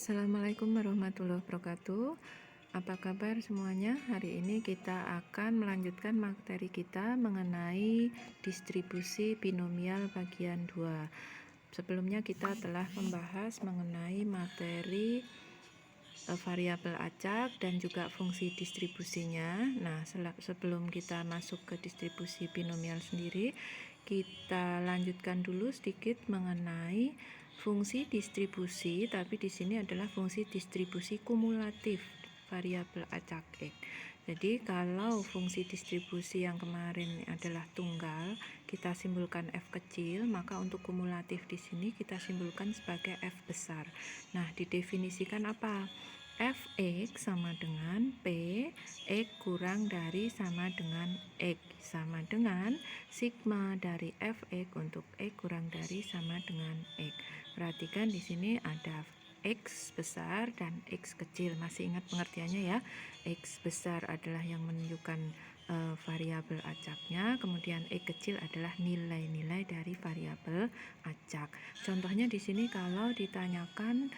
Assalamualaikum warahmatullahi wabarakatuh. Apa kabar semuanya? Hari ini kita akan melanjutkan materi kita mengenai distribusi binomial bagian 2. Sebelumnya kita telah membahas mengenai materi variabel acak dan juga fungsi distribusinya. Nah, sebelum kita masuk ke distribusi binomial sendiri, kita lanjutkan dulu sedikit mengenai fungsi distribusi, tapi di sini adalah fungsi distribusi kumulatif variabel acak X. Jadi kalau fungsi distribusi yang kemarin adalah tunggal, kita simbolkan F kecil, maka untuk kumulatif di sini kita simbolkan sebagai F besar. Nah, didefinisikan apa? Fx sama dengan P, X kurang dari sama dengan X, sama dengan sigma dari Fx untuk X kurang dari sama dengan X. Perhatikan di sini ada X besar dan X kecil. Masih ingat pengertiannya ya? X besar adalah yang menunjukkan variabel acaknya, kemudian X kecil adalah nilai-nilai dari variabel acak. Contohnya di sini kalau ditanyakan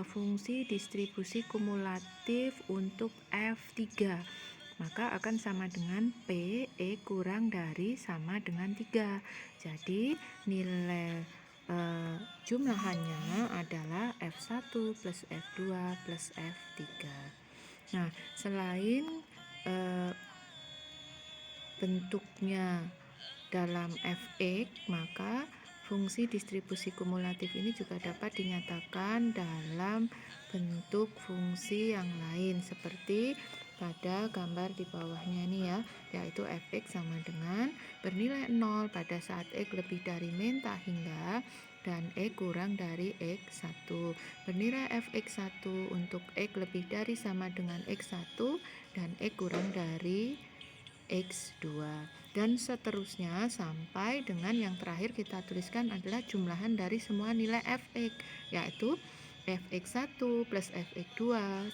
fungsi distribusi kumulatif untuk F3, maka akan sama dengan P E kurang dari sama dengan 3. Jadi nilai jumlahannya adalah F1 plus F2 plus F3. Nah, selain bentuknya dalam Fx, maka fungsi distribusi kumulatif ini juga dapat dinyatakan dalam bentuk fungsi yang lain seperti pada gambar di bawahnya ini ya, yaitu Fx sama dengan bernilai 0 pada saat X lebih dari min tak hingga dan X kurang dari X1. Bernilai Fx1 untuk X lebih dari sama dengan X1 dan X kurang dari X2, dan seterusnya sampai dengan yang terakhir kita tuliskan adalah jumlahan dari semua nilai Fx, yaitu Fx1 plus Fx2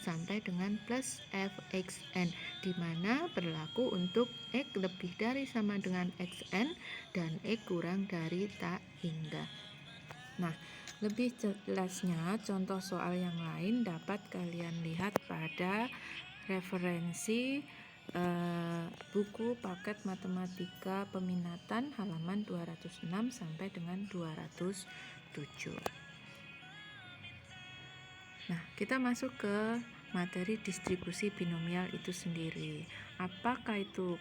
sampai dengan plus Fxn, di mana berlaku untuk X lebih dari sama dengan Xn dan X kurang dari tak hingga. Nah, lebih jelasnya contoh soal yang lain dapat kalian lihat pada referensi buku paket matematika peminatan halaman 206 sampai dengan 207. Nah, kita masuk ke materi distribusi binomial itu sendiri. Apakah itu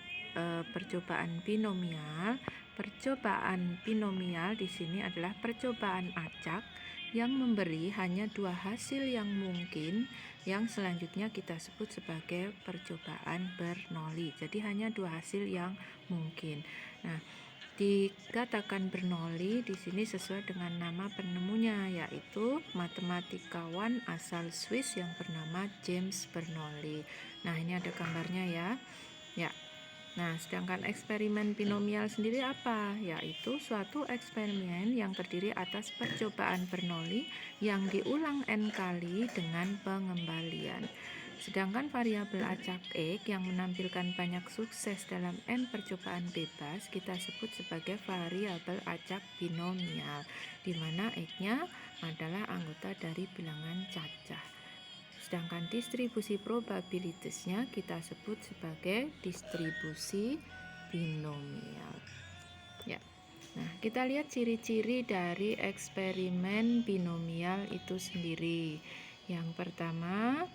percobaan binomial? Percobaan binomial di sini adalah percobaan acak yang memberi hanya dua hasil yang mungkin, yang selanjutnya kita sebut sebagai percobaan Bernoulli. Jadi hanya dua hasil yang mungkin. Nah, dikatakan Bernoulli di sini sesuai dengan nama penemunya, yaitu matematikawan asal Swiss yang bernama James Bernoulli. Nah, ini ada gambarnya ya. Ya. Nah, sedangkan eksperimen binomial sendiri apa? Yaitu suatu eksperimen yang terdiri atas percobaan Bernoulli yang diulang n kali dengan pengembalian. Sedangkan variabel acak X yang menampilkan banyak sukses dalam n percobaan bebas kita sebut sebagai variabel acak binomial, di mana X-nya adalah anggota dari bilangan cacah. Sedangkan distribusi probabilitasnya kita sebut sebagai distribusi binomial. Ya. Nah, kita lihat ciri-ciri dari eksperimen binomial itu sendiri. Yang pertama,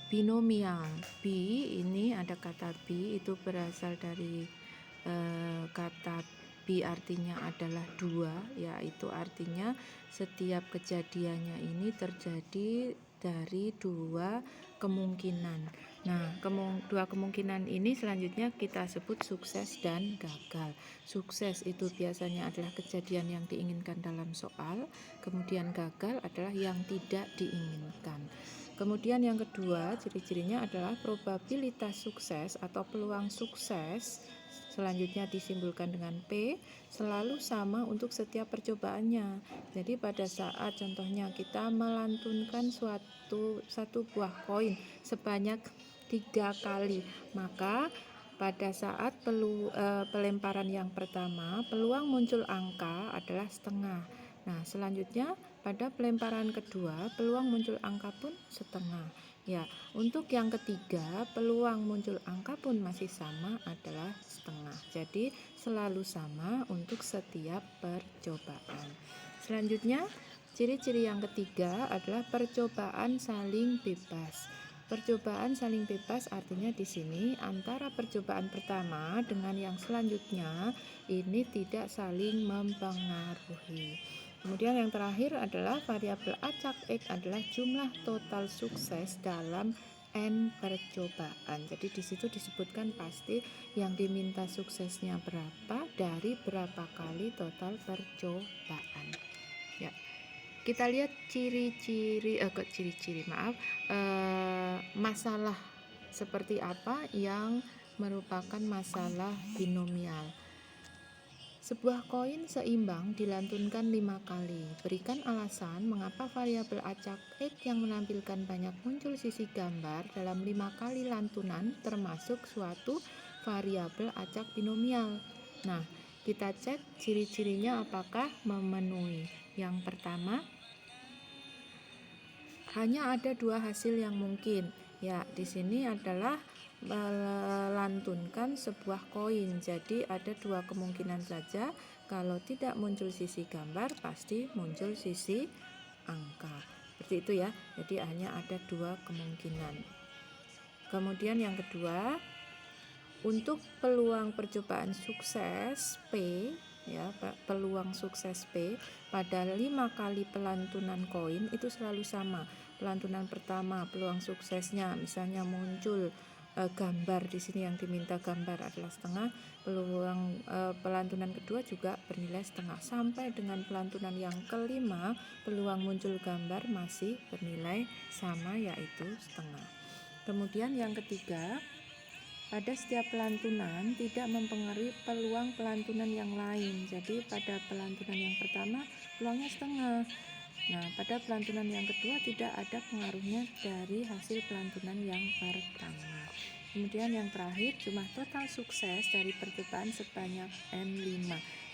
binomial. B, ini ada kata B, itu berasal dari kata B artinya adalah dua, yaitu artinya setiap kejadiannya ini terjadi dari dua kemungkinan. Nah, dua kemungkinan ini selanjutnya kita sebut sukses dan gagal. Sukses itu biasanya adalah kejadian yang diinginkan dalam soal, kemudian gagal adalah yang tidak diinginkan. Kemudian yang kedua, ciri-cirinya adalah probabilitas sukses atau peluang sukses, selanjutnya disimbolkan dengan P, selalu sama untuk setiap percobaannya. Jadi pada saat contohnya kita melantunkan satu buah koin sebanyak 3 kali, maka pada saat pelemparan yang pertama, peluang muncul angka adalah setengah. Nah, selanjutnya pada pelemparan kedua peluang muncul angka pun setengah. Ya, untuk yang ketiga peluang muncul angka pun masih sama adalah setengah. Jadi selalu sama untuk setiap percobaan. Selanjutnya, ciri-ciri yang ketiga adalah percobaan saling bebas. Percobaan saling bebas artinya di sini antara percobaan pertama dengan yang selanjutnya ini tidak saling mempengaruhi. Kemudian yang terakhir adalah variabel acak X adalah jumlah total sukses dalam N percobaan. Jadi di situ disebutkan pasti yang diminta suksesnya berapa dari berapa kali total percobaan. Ya. Kita lihat masalah seperti apa yang merupakan masalah binomial. Sebuah koin seimbang dilantunkan 5 kali. Berikan alasan mengapa variabel acak X yang menampilkan banyak muncul sisi gambar dalam 5 kali lantunan termasuk suatu variabel acak binomial. Nah, kita cek ciri-cirinya apakah memenuhi. Yang pertama, hanya ada 2 hasil yang mungkin. Ya, di sini adalah melantunkan sebuah koin. Jadi ada 2 kemungkinan saja. Kalau tidak muncul sisi gambar, pasti muncul sisi angka. Seperti itu ya. Jadi hanya ada 2 kemungkinan. Kemudian yang kedua, untuk peluang percobaan sukses P, ya, peluang sukses P pada 5 kali pelantunan koin itu selalu sama. Pelantunan pertama peluang suksesnya misalnya muncul gambar di sini, yang diminta gambar adalah setengah. Peluang pelantunan kedua juga bernilai setengah, sampai dengan pelantunan yang kelima peluang muncul gambar masih bernilai sama, yaitu setengah. Kemudian yang ketiga, pada setiap pelantunan tidak mempengaruhi peluang pelantunan yang lain. Jadi pada pelantunan yang pertama peluangnya setengah. Nah, pada pelantunan yang kedua tidak ada pengaruhnya dari hasil pelantunan yang pertama. Kemudian yang terakhir, jumlah total sukses dari percobaan sebanyak N5.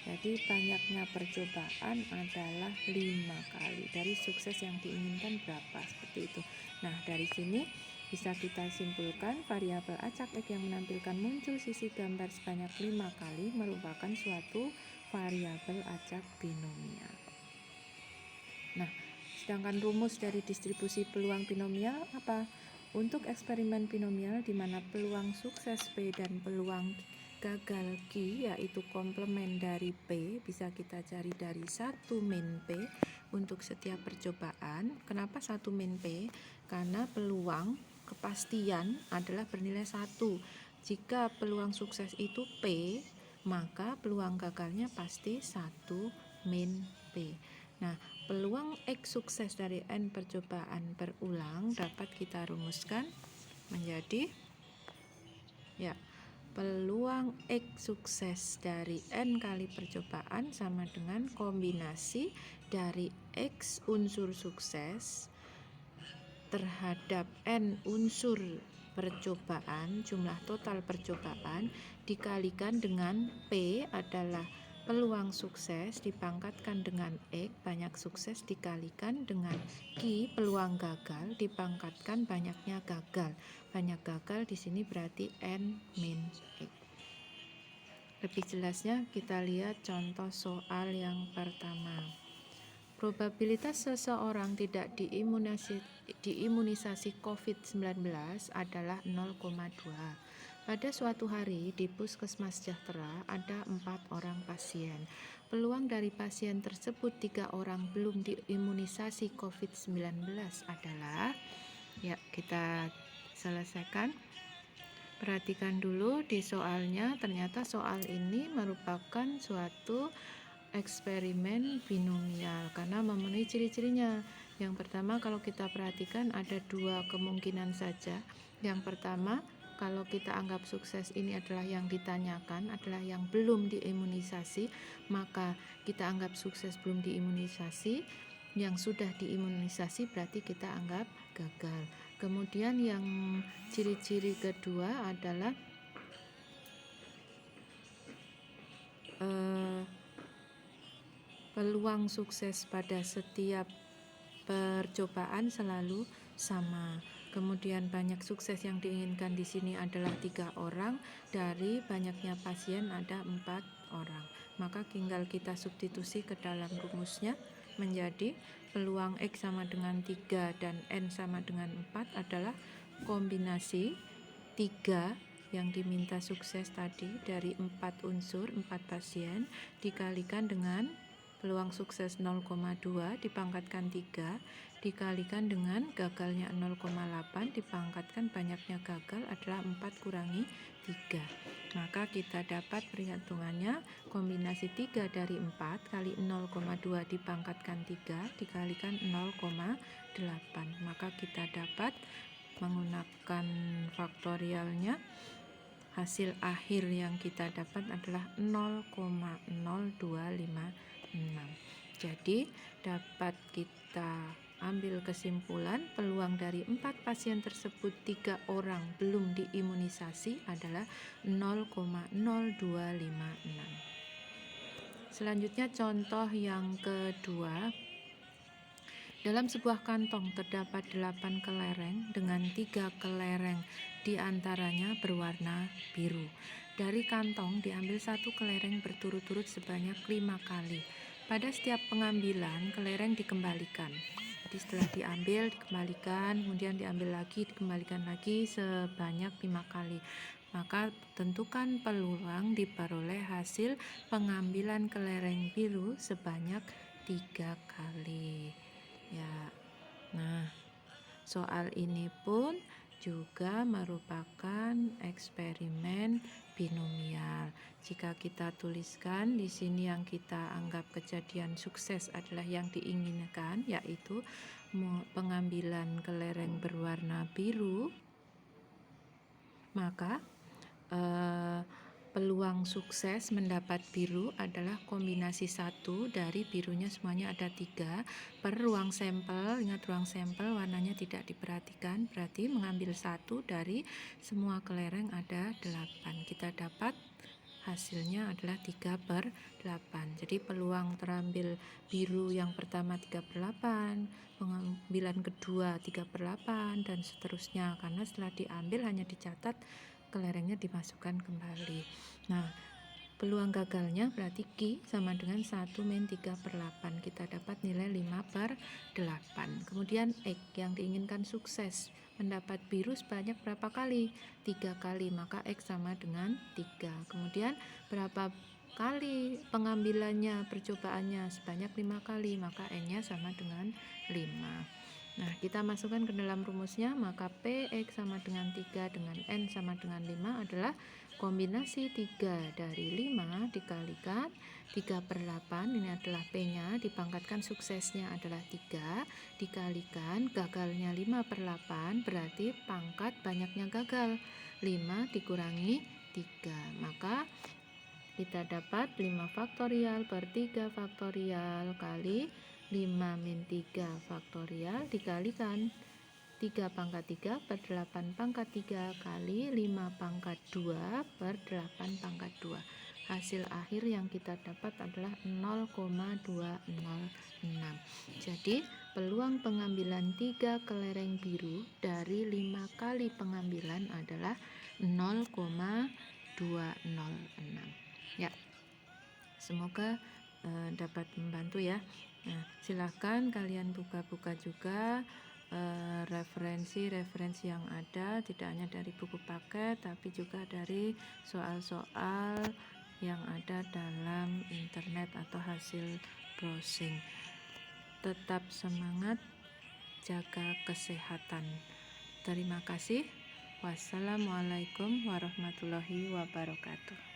Jadi banyaknya percobaan adalah 5 kali. Dari sukses yang diinginkan berapa, seperti itu. Nah, dari sini bisa kita simpulkan variabel acak X yang menampilkan muncul sisi gambar sebanyak 5 kali merupakan suatu variabel acak binomial. Nah, sedangkan rumus dari distribusi peluang binomial apa? Untuk eksperimen binomial di mana peluang sukses P dan peluang gagal Q yaitu komplement dari P bisa kita cari dari 1 min P untuk setiap percobaan. Kenapa 1 min P? Karena peluang kepastian adalah bernilai 1. Jika peluang sukses itu P, maka peluang gagalnya pasti 1 min P. Nah, peluang X sukses dari N percobaan berulang dapat kita rumuskan menjadi peluang X sukses dari N kali percobaan sama dengan kombinasi dari X unsur sukses terhadap N unsur percobaan, jumlah total percobaan, dikalikan dengan P adalah peluang sukses dipangkatkan dengan X banyak sukses dikalikan dengan Q peluang gagal dipangkatkan banyaknya gagal. Banyak gagal di sini berarti N min X. Lebih jelasnya kita lihat contoh soal yang pertama. Probabilitas seseorang tidak diimunisasi COVID-19 adalah 0,2. Pada suatu hari di Puskesmas Sejahtera ada 4 orang pasien. Peluang dari pasien tersebut 3 orang belum diimunisasi COVID-19 adalah, ya kita selesaikan. Perhatikan dulu di soalnya, ternyata soal ini merupakan suatu eksperimen binomial karena memenuhi ciri-cirinya. Yang pertama, kalau kita perhatikan ada 2 kemungkinan saja. Yang pertama, kalau kita anggap sukses ini adalah yang ditanyakan, adalah yang belum diimunisasi, maka kita anggap sukses belum diimunisasi. Yang sudah diimunisasi berarti kita anggap gagal. Kemudian yang ciri-ciri kedua adalah peluang sukses pada setiap percobaan selalu sama. Kemudian banyak sukses yang diinginkan di sini adalah 3 orang, dari banyaknya pasien ada 4 orang. Maka tinggal kita substitusi ke dalam rumusnya menjadi peluang X sama dengan 3 dan N sama dengan 4 adalah kombinasi 3 yang diminta sukses tadi dari 4 unsur, 4 pasien dikalikan dengan peluang sukses 0,2 dipangkatkan 3 dikalikan dengan gagalnya 0,8 dipangkatkan banyaknya gagal adalah 4 kurangi 3. Maka kita dapat perhitungannya kombinasi 3 dari 4 kali 0,2 dipangkatkan 3 dikalikan 0,8. Maka kita dapat menggunakan faktorialnya, hasil akhir yang kita dapat adalah 0,0256. Jadi dapat kita ambil kesimpulan peluang dari 4 pasien tersebut 3 orang belum diimunisasi adalah 0,0256. Selanjutnya contoh yang kedua. Dalam sebuah kantong terdapat 8 kelereng dengan 3 kelereng diantaranya berwarna biru. Dari kantong diambil 1 kelereng berturut-turut sebanyak 5 kali. Pada setiap pengambilan, kelereng dikembalikan. Jadi setelah diambil, dikembalikan, kemudian diambil lagi, dikembalikan lagi sebanyak 5 kali. Maka tentukan peluang diperoleh hasil pengambilan kelereng biru sebanyak 3 kali. Ya, nah soal ini pun juga merupakan eksperimen binomial. Jika kita tuliskan di sini yang kita anggap kejadian sukses adalah yang diinginkan, yaitu pengambilan kelereng berwarna biru, maka peluang sukses mendapat biru adalah kombinasi 1 dari birunya semuanya ada 3 per ruang sampel. Ingat ruang sampel warnanya tidak diperhatikan, berarti mengambil 1 dari semua kelereng ada 8. Kita dapat hasilnya adalah 3 per 8. Jadi peluang terambil biru yang pertama 3 per 8, pengambilan kedua 3 per 8 dan seterusnya, karena setelah diambil hanya dicatat kelerengnya dimasukkan kembali. Nah, peluang gagalnya berarti Q sama dengan 1 min 3 per 8. Kita dapat nilai 5 per 8. Kemudian X yang diinginkan sukses mendapat biru sebanyak berapa kali? 3 kali, maka X sama dengan 3. Kemudian berapa kali pengambilannya, percobaannya? Sebanyak 5 kali, maka N-nya sama dengan 5. Nah, kita masukkan ke dalam rumusnya, maka PX sama dengan 3 dengan N sama dengan 5 adalah kombinasi 3 dari 5 dikalikan 3 per 8, ini adalah P-nya, dipangkatkan suksesnya adalah 3, dikalikan gagalnya 5 per 8, berarti pangkat banyaknya gagal, 5 dikurangi 3, maka kita dapat 5 faktorial per 3 faktorial kali 5 min 3 faktorial dikalikan 3 pangkat 3 per 8 pangkat 3 kali 5 pangkat 2 per 8 pangkat 2. Hasil akhir yang kita dapat adalah 0,206. Jadi peluang pengambilan 3 kelereng biru dari 5 kali pengambilan adalah 0,206. Ya, semoga dapat membantu ya. Nah, silahkan kalian buka-buka juga referensi-referensi yang ada, tidak hanya dari buku paket tapi juga dari soal-soal yang ada dalam internet atau hasil browsing. Tetap semangat, jaga kesehatan. Terima kasih. Wassalamualaikum warahmatullahi wabarakatuh.